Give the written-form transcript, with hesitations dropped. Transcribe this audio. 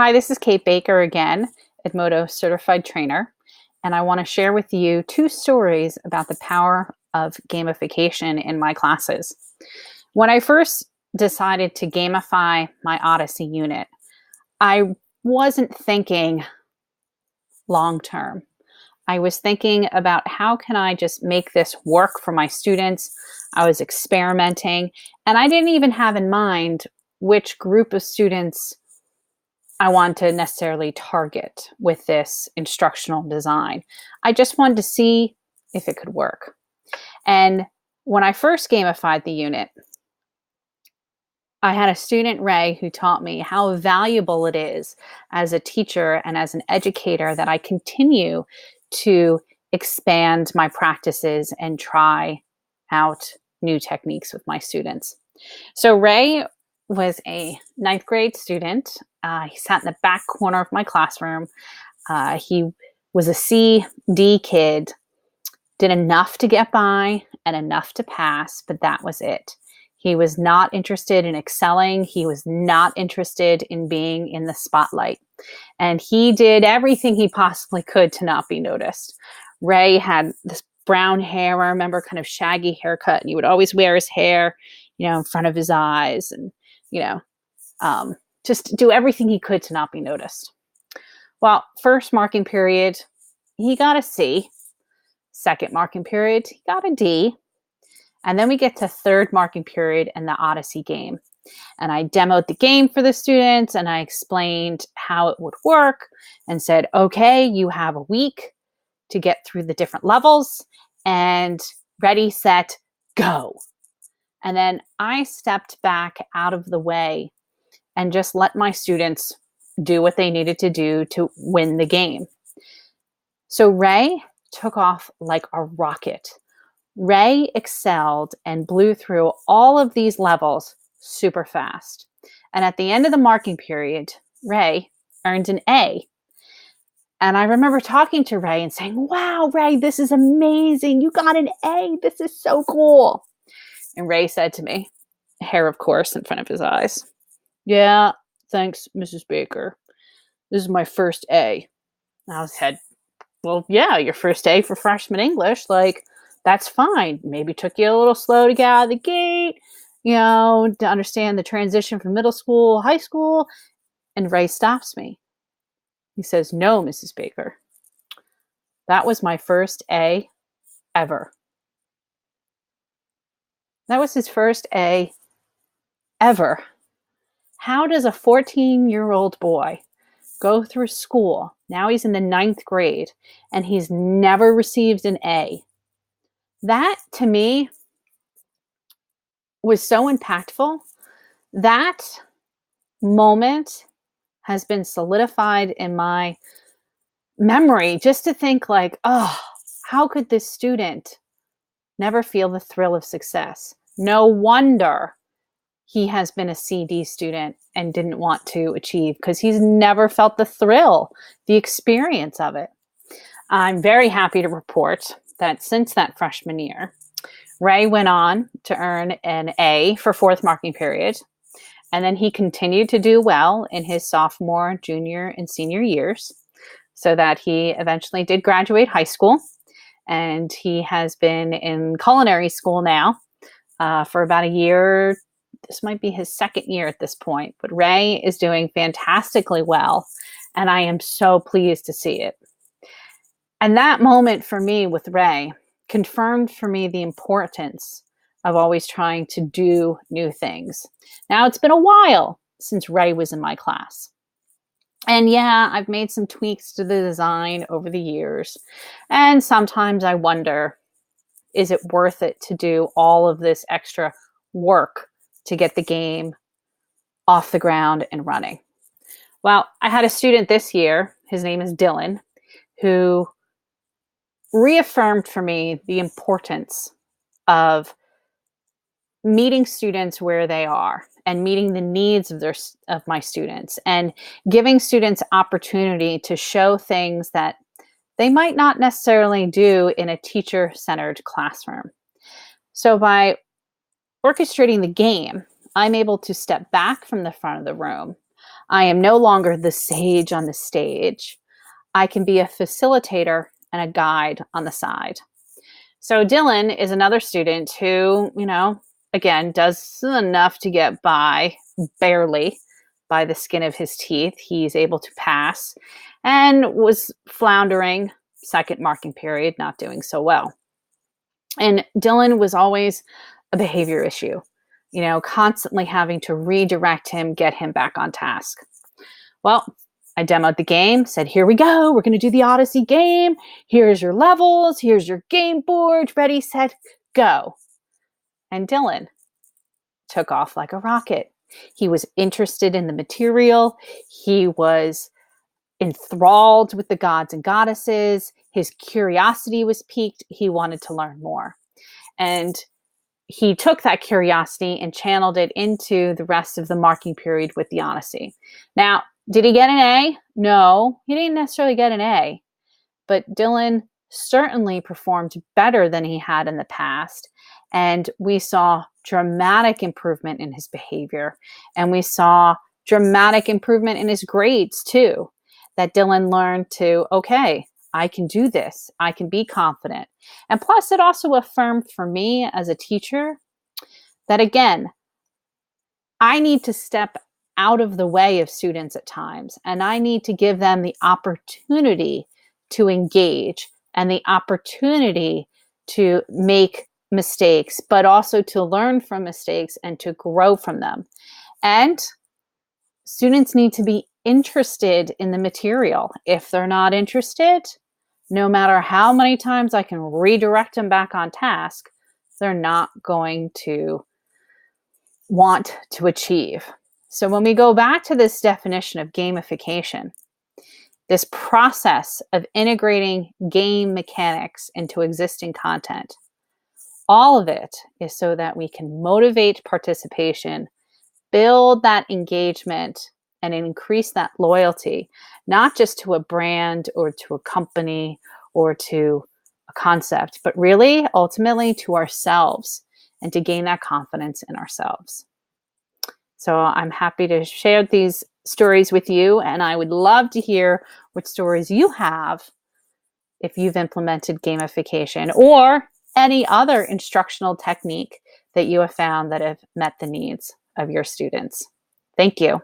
Hi, this is KBaker again, Edmodo Certified Trainer, and I want to share with you two stories about the power of gamification in my classes. When I first decided to gamify my Odyssey unit, I wasn't thinking long term. I was thinking about how can I just make this work for my students. I was experimenting, and I didn't even have in mind which group of students I want to necessarily target with this instructional design. I just wanted to see if it could work. And when I first gamified the unit, I had a student, Ray, who taught me how valuable it is as a teacher and as an educator that I continue to expand my practices and try out new techniques with my students. So Ray was a ninth grade student. He sat in the back corner of my classroom. He was a C, D kid, did enough to get by and enough to pass, but that was it. He was not interested in excelling. He was not interested in being in the spotlight. And he did everything he possibly could to not be noticed. Ray had this brown hair, I remember, kind of shaggy haircut, and he would always wear his hair, in front of his eyes, and, just do everything he could to not be noticed. Well, first marking period, he got a C. Second marking period, he got a D. And then we get to third marking period in the Odyssey game. And I demoed the game for the students, and I explained how it would work and said, okay, you have a week to get through the different levels, and ready, set, go. And then I stepped back out of the way and just let my students do what they needed to do to win the game. So Ray took off like a rocket. Ray excelled and blew through all of these levels super fast. And at the end of the marking period, Ray earned an A. And I remember talking to Ray and saying, wow, Ray, this is amazing. You got an A. This is so cool. And Ray said to me, hair, of course, in front of his eyes, yeah, thanks, Mrs. Baker. This is my first A. And I said, well, yeah, your first A for freshman English. That's fine. Maybe took you a little slow to get out of the gate, to understand the transition from middle school, high school. And Ray stops me. He says, no, Mrs. Baker. That was my first A ever. That was his first A ever. How does a 14-year-old boy go through school? Now he's in the ninth grade and he's never received an A. That, to me, was so impactful. That moment has been solidified in my memory, just to think how could this student never feel the thrill of success? No wonder he has been a CD student and didn't want to achieve, because he's never felt the thrill, the experience of it. I'm very happy to report that since that freshman year, Ray went on to earn an A for fourth marking period. And then he continued to do well in his sophomore, junior, and senior years, so that he eventually did graduate high school. And he has been in culinary school now for about a year. This might be his second year at this point, but Ray is doing fantastically well, and I am so pleased to see it. And that moment for me with Ray confirmed for me the importance of always trying to do new things. Now, it's been a while since Ray was in my class. And yeah, I've made some tweaks to the design over the years. And sometimes I wonder, is it worth it to do all of this extra work to get the game off the ground and running? Well, I had a student this year, his name is Dylan, who reaffirmed for me the importance of meeting students where they are and meeting the needs of my students, and giving students opportunity to show things that they might not necessarily do in a teacher-centered classroom. So by orchestrating the game, I'm able to step back from the front of the room. I am no longer the sage on the stage. I can be a facilitator and a guide on the side. So Dylan is another student who, again, does enough to get by, barely, by the skin of his teeth. He's able to pass and was floundering second marking period, not doing so well. And Dylan was always a behavior issue, constantly having to redirect him, get him back on task. Well, I demoed the game, said, here we go. We're going to do the Odyssey game. Here's your levels. Here's your game board. Ready, set, go. And Dylan took off like a rocket. He was interested in the material. He was enthralled with the gods and goddesses. His curiosity was piqued. He wanted to learn more. And he took that curiosity and channeled it into the rest of the marking period with the Odyssey. Now, did he get an A? No, he didn't necessarily get an A. But Dylan certainly performed better than he had in the past. And we saw dramatic improvement in his behavior. And we saw dramatic improvement in his grades too. That Dylan learned to, okay, I can do this. I can be confident. And plus, it also affirmed for me as a teacher that, again, I need to step out of the way of students at times, and I need to give them the opportunity to engage and the opportunity to make mistakes, but also to learn from mistakes and to grow from them. And students need to be interested in the material. If they're not interested, no matter how many times I can redirect them back on task, they're not going to want to achieve. So when we go back to this definition of gamification, this process of integrating game mechanics into existing content, all of it is so that we can motivate participation, build that engagement, and increase that loyalty, not just to a brand or to a company or to a concept, but really ultimately to ourselves and to gain that confidence in ourselves. So I'm happy to share these stories with you, and I would love to hear what stories you have if you've implemented gamification or any other instructional technique that you have found that have met the needs of your students. Thank you.